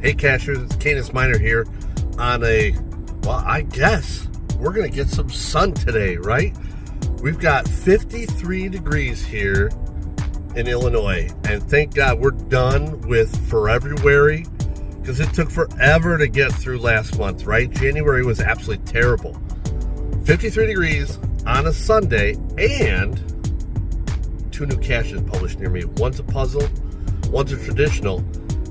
Hey cashers, it's CanisMinor here on I guess we're going to get some sun today, right? We've got 53 degrees here in Illinois, and thank God we're done with February, because it took forever to get through last month, right? January was absolutely terrible. 53 degrees on a Sunday, and 2 new caches published near me. One's a puzzle, one's a traditional.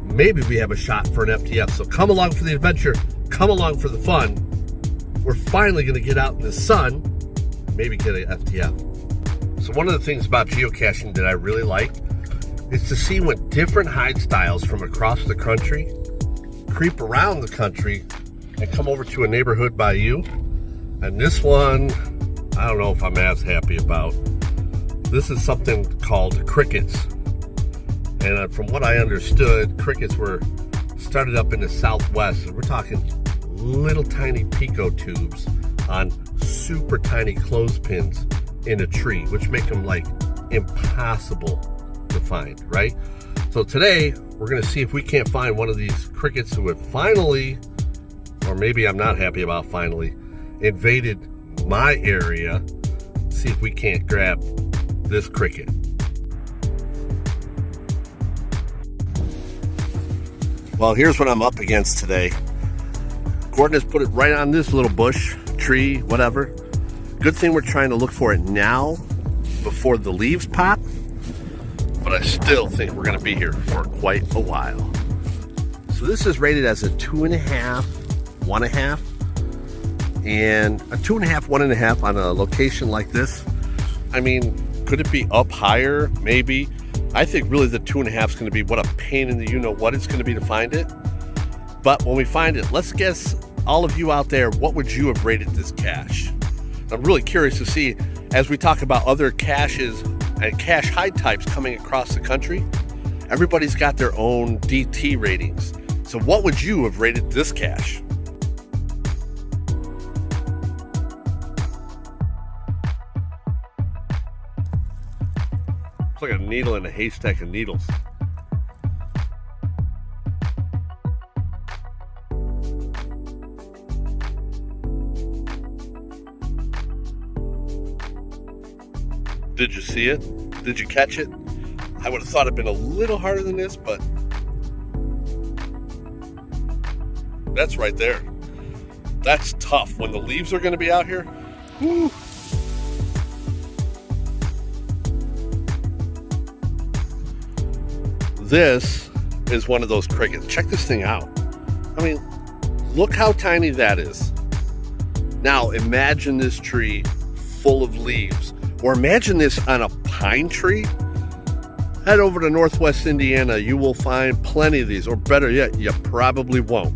Maybe we have a shot for an FTF. So come along for the adventure, come along for the fun. We're finally going to get out in the sun, maybe get an FTF. So one of the things about geocaching that I really like is to see when different hide styles from across the country creep around the country and come over to a neighborhood by you. And this one, I don't know if I'm as happy about. This is something called crickets. And from what I understood, crickets were started up in the Southwest. We're talking little tiny pico tubes on super tiny clothespins in a tree, which make them like impossible to find, right? So today, we're gonna see if we can't find one of these crickets who have finally, or maybe I'm not happy about finally, invaded my area. See if we can't grab this cricket. Well, here's what I'm up against today. Coordinates put it right on this little bush, tree, whatever. Good thing we're trying to look for it now before the leaves pop, but I still think we're gonna be here for quite a while. So this is rated as a 2.5, 1.5, and a 2.5, 1.5 on a location like this. I mean, could it be up higher? Maybe. I think really the 2.5 is going to be what a pain in the you-know-what it's going to be to find it. But when we find it, let's guess, all of you out there, what would you have rated this cache? I'm really curious to see, as we talk about other caches and cache hide types coming across the country, everybody's got their own DT ratings. So what would you have rated this cache? It's like a needle in a haystack of needles. Did you see it? Did you catch it? I would have thought it'd been a little harder than this, but that's right there. That's tough. When the leaves are going to be out here, whew. This is one of those crickets. Check this thing out. I mean, look how tiny that is. Now imagine this tree full of leaves, or imagine this on a pine tree. Head over to Northwest Indiana. You will find plenty of these, or better yet, you probably won't.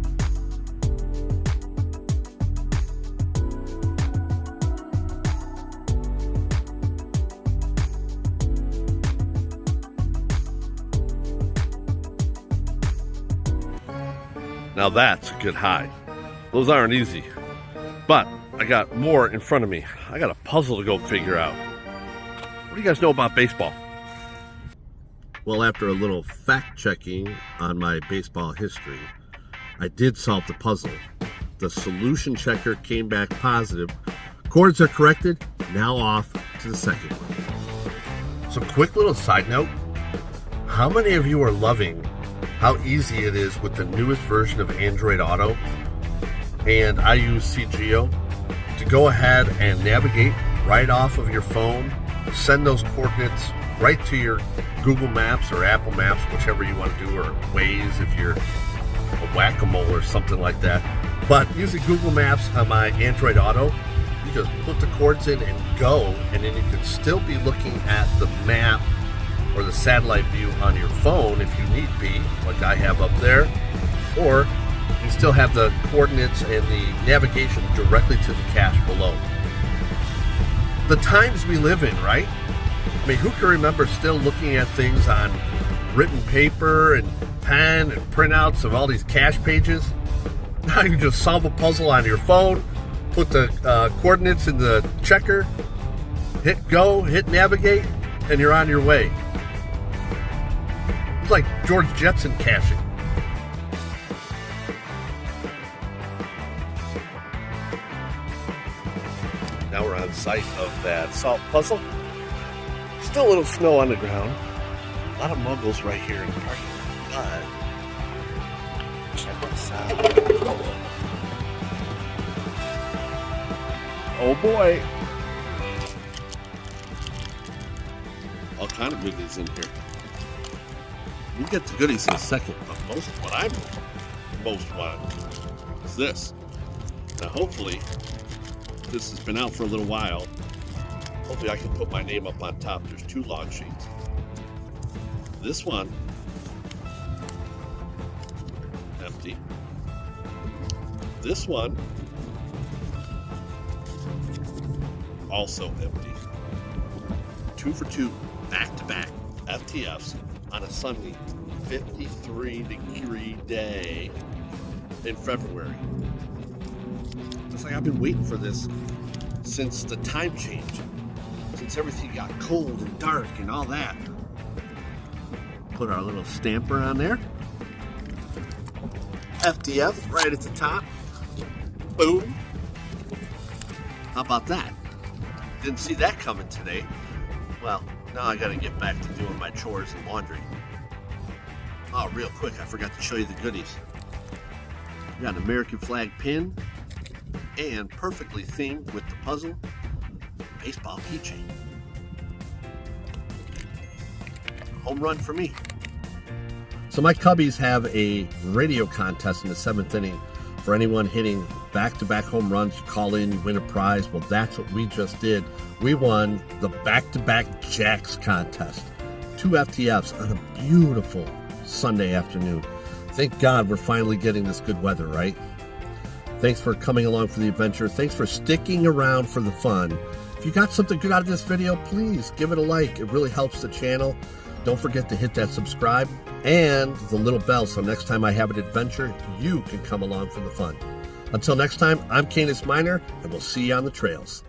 Now that's a good hide. Those aren't easy. But I got more in front of me. I got a puzzle to go figure out. What do you guys know about baseball? Well, after a little fact-checking on my baseball history, I did solve the puzzle. The solution checker came back positive. Chords are corrected. Now off to the second one. So quick little side note. How many of you are loving how easy it is with the newest version of Android Auto, and I use CGeo, to go ahead and navigate right off of your phone, send those coordinates right to your Google Maps or Apple Maps, whichever you want to do, or Waze if you're a whack-a-mole or something like that. But using Google Maps on my Android Auto, you just put the chords in and go, and then you can still be looking at the map or the satellite view on your phone if you need be, like I have up there, or you still have the coordinates and the navigation directly to the cache below. The times we live in, right? I mean, who can remember still looking at things on written paper and pen and printouts of all these cache pages? Now you just solve a puzzle on your phone, put the coordinates in the checker, hit go, hit navigate, and you're on your way. It's like George Jetson caching. on site of that salt puzzle. Still a little snow on the ground. A lot of muggles right here in the parking lot. But check this out. Oh boy. All kind of goodies in here. We'll get the goodies in a second, but most of what I'm most want is this. Now hopefully, this has been out for a little while. Hopefully I can put my name up on top. There's 2 log sheets. This one, empty. This one, also empty. 2 for 2, back-to-back FTFs on a sunny 53-degree day in February. It's like I've been waiting for this since the time change, since everything got cold and dark and all that. Put our little stamper on there. FTF right at the top. Boom. How about that? Didn't see that coming today. Well, now I gotta get back to doing my chores and laundry. Oh, real quick, I forgot to show you the goodies. We got an American flag pin and perfectly themed with the puzzle baseball keychain. Home run for me. So my Cubbies have a radio contest in the 7th inning for anyone hitting back-to-back home runs. You call in, you win a prize. Well, that's what we just did. We won the back-to-back Jacks contest. 2 FTFs on a beautiful Sunday afternoon. Thank God we're finally getting this good weather, right? Thanks for coming along for the adventure. Thanks for sticking around for the fun. If you got something good out of this video, please give it a like. It really helps the channel. Don't forget to hit that subscribe and the little bell so next time I have an adventure, you can come along for the fun. Until next time, I'm CanisMinor, and we'll see you on the trails.